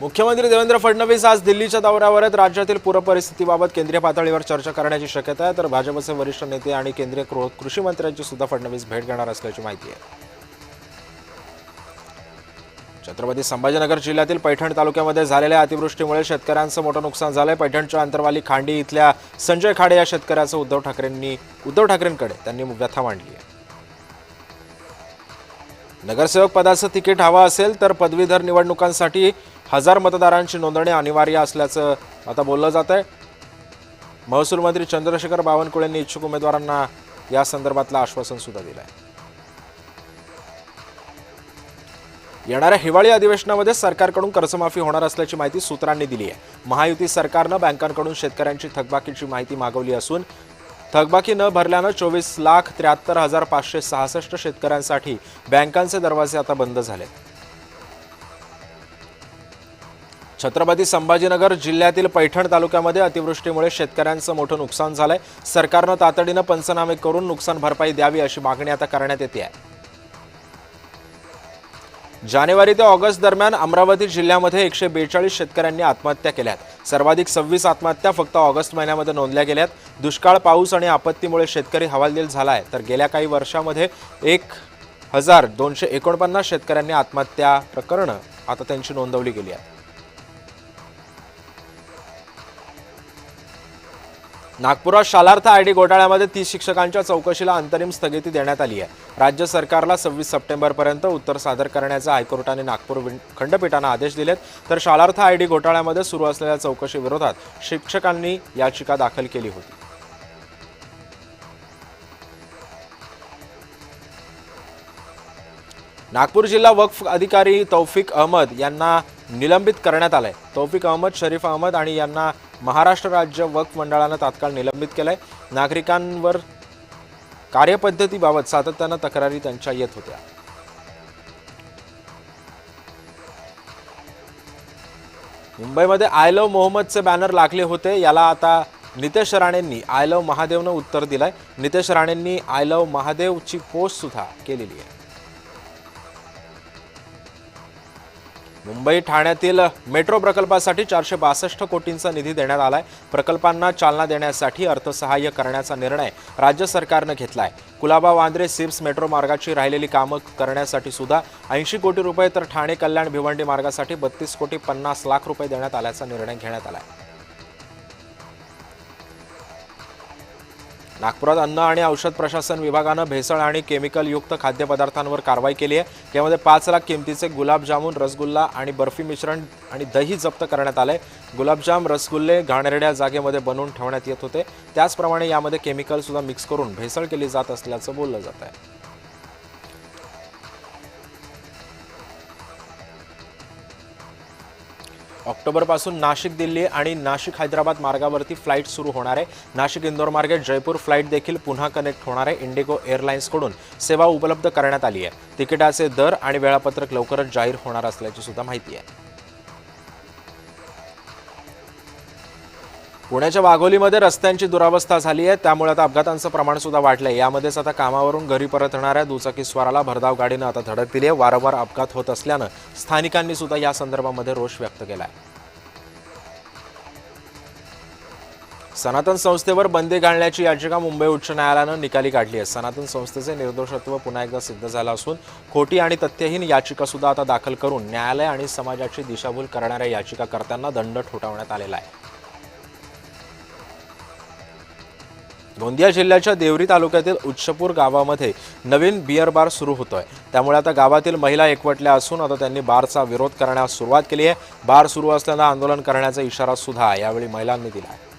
मुख्यमंत्री देवेंद्र फडणवीस आज दिल्लीच्या दौऱ्यावर आहेत। राज्यातील पूरपरिस्थितीबाबत केंद्रीय पातळीवर चर्चा करण्याची शक्यता आहे। तर भाजपचे वरिष्ठ नेते आणि केंद्रीय कृषी मंत्र्यांची सुद्धा फडणवीस भेट घेणार असल्याची माहिती आहे। छत्रपती संभाजीनगर जिल्ह्यातील पैठण तालुक्यामध्ये झालेल्या अतिवृष्टीमुळे शेतकऱ्यांचं मोठं नुकसान झालंय। पैठणच्या अंतरवाली खांडी इथल्या संजय खाडे या शेतकऱ्याचं उद्धव ठाकरेंकडे त्यांनी व्यथा मांडली आहे। नगरसेवक पदाचं तिकीट हवं असेल तर पदवीधर निवडणुकांसाठी 1000 मतदारांची नोंदणी अनिवार्य असल्याचं आता बोललं जात आहे। महसूल मंत्री चंद्रशेखर बावनकुळेंनी इच्छुक उमेदवारांना या संदर्भातलं आश्वासन सुद्धा दिलं आहे। येणाऱ्या हिवाळी अधिवेशनामध्ये सरकारकडून कर्जमाफी होणार असल्याची माहिती सूत्रांनी दिली आहे। महायुती सरकारनं बँकांकडून शेतकऱ्यांची थकबाकीची माहिती मागवली असून थकबाकी न भरल्यानं 24,73,566 शेतकऱ्यांसाठी बँकांचे दरवाजे आता बंद झाले। छत्रपती संभाजीनगर जिल्ह्यातील पैठण तालुक्यामध्ये अतिवृष्टीमुळे शेतकऱ्यांचं मोठं नुकसान झालंय। सरकारनं तातडीनं पंचनामे करून नुकसान भरपाई द्यावी अशी मागणी आता करण्यात येते आहे। जानेवारी ते ऑगस्ट दरम्यान अमरावती जिल्ह्यामध्ये 142 शेतकऱ्यांनी आत्महत्या केल्यात। सर्वाधिक 26 आत्महत्या फक्त ऑगस्ट महिन्यामध्ये नोंदल्या गेल्यात। दुष्काळ, पाऊस आणि आपत्तीमुळे शेतकरी हवालदिल झालाय। तर गेल्या काही वर्षांमध्ये 1249 शेतकऱ्यांनी आत्महत्या प्रकरणं आता त्यांची नोंदवली गेली आहेत। नागपुरात शालार्थ आयडी घोटाळ्यामध्ये 30 शिक्षकांच्या चौकशीला अंतरिम स्थगिती देण्यात आली आहे। राज्य सरकारला 26 सप्टेंबरपर्यंत उत्तर सादर करण्याचा हायकोर्टाने नागपूर खंडपीठाने आदेश दिलेत। तर शालार्थ आयडी घोटाळ्यामध्ये सुरू असलेल्या चौकशी विरोधात शिक्षकांनी याचिका दाखल केली होती। नागपूर जिल्हा वक्फ अधिकारी तौफिक अहमद यांना निलंबित करण्यात आलंय। तौफिक अहमद, शरीफ अहमद आणि यांना महाराष्ट्र राज्य वक्फ मंडळानं तात्काळ निलंबित केलंय। नागरिकांवर कार्यपद्धतीबाबत सातत्यानं तक्रारी त्यांच्या येत होत्या। मुंबईमध्ये आय लव्ह मोहम्मदचे बॅनर लागले होते। याला आता नितेश राणेंनी आय लव्ह महादेवनं उत्तर दिलंय। नितेश राणेंनी आय लव्ह महादेवची पोस्ट सुद्धा केलेली आहे। मुंबई ठाण्यातील मेट्रो प्रकल्पासाठी 462 कोटींचा निधी देण्यात आलाय। प्रकल्पांना चालना देण्यासाठी अर्थसहाय्य करण्याचा निर्णय राज्य सरकारने घेतलाय। कुलाबा वांद्रे सिप्स मेट्रो मार्गाची राहिलेली कामं करण्यासाठी सुद्धा 80 कोटी रुपये, तर ठाणे कल्याण भिवंडी मार्गासाठी 32 कोटी 50 लाख रुपये देण्यात आल्याचा निर्णय घेण्यात आलाय। नागपुरात अन्न आणि औषध प्रशासन विभागानं भेसळ आणि केमिकल युक्त खाद्यपदार्थांवर कारवाई केली आहे। यामध्ये 5 लाख किमतीचे गुलाबजामुन, रसगुल्ला आणि बर्फी मिश्रण आणि दही जप्त करण्यात आले। गुलाबजाम, रसगुल्ले घाणेरड्या जागेमध्ये बनवून ठेवण्यात येत होते। त्याचप्रमाणे यामध्ये केमिकल सुद्धा मिक्स करून भेसळ केली जात असल्याचं बोललं जात आहे। ऑक्टोबरपासून नाशिक दिल्ली आणि नाशिक हैदराबाद मार्गावरती फ्लाईट सुरू होणार आहे। नाशिक इंदोर मार्गे जयपूर फ्लाईट देखील पुन्हा कनेक्ट होणार आहे। इंडिगो एअरलाइन्सकडून सेवा उपलब्ध करण्यात आली आहे। तिकिटाचे दर आणि वेळापत्रक लवकरच जाहीर होणार असल्याची सुद्धा माहिती आहे। पुण्याच्या वाघोलीमध्ये रस्त्यांची दुरावस्था झाली आहे। त्यामुळे आता अपघातांचं प्रमाण सुद्धा वाढलंय। यामध्येच आता कामावरून घरी परत येणाऱ्या दुचाकीस्वाराला भरधाव गाडीनं आता धडक दिली आहे। वारंवार अपघात होत असल्यानं स्थानिकांनी सुद्धा या संदर्भामध्ये रोष व्यक्त केलाय। सनातन संस्थेवर बंदी घालण्याची याचिका मुंबई उच्च न्यायालयानं निकाली काढली आहे। सनातन संस्थेचे निर्दोषत्व पुन्हा एकदा सिद्ध झालं असून खोटी आणि तथ्यहीन याचिका सुद्धा आता दाखल करून न्यायालय आणि समाजाची दिशाभूल करणाऱ्या याचिकाकर्त्यांना दंड ठोठावण्यात आलेला आहे। गोंदिया जिल्ह्याच्या देवरी तालुक्यातील उच्चपूर गावामध्ये नवीन बियर बार सुरू होतोय। त्यामुळे आता गावातील महिला एकवटल्या असून आता त्यांनी बारचा विरोध करण्यास सुरुवात केली आहे। बार सुरू असल्यानं आंदोलन करण्याचा इशारा सुद्धा यावेळी महिलांनी दिला आहे।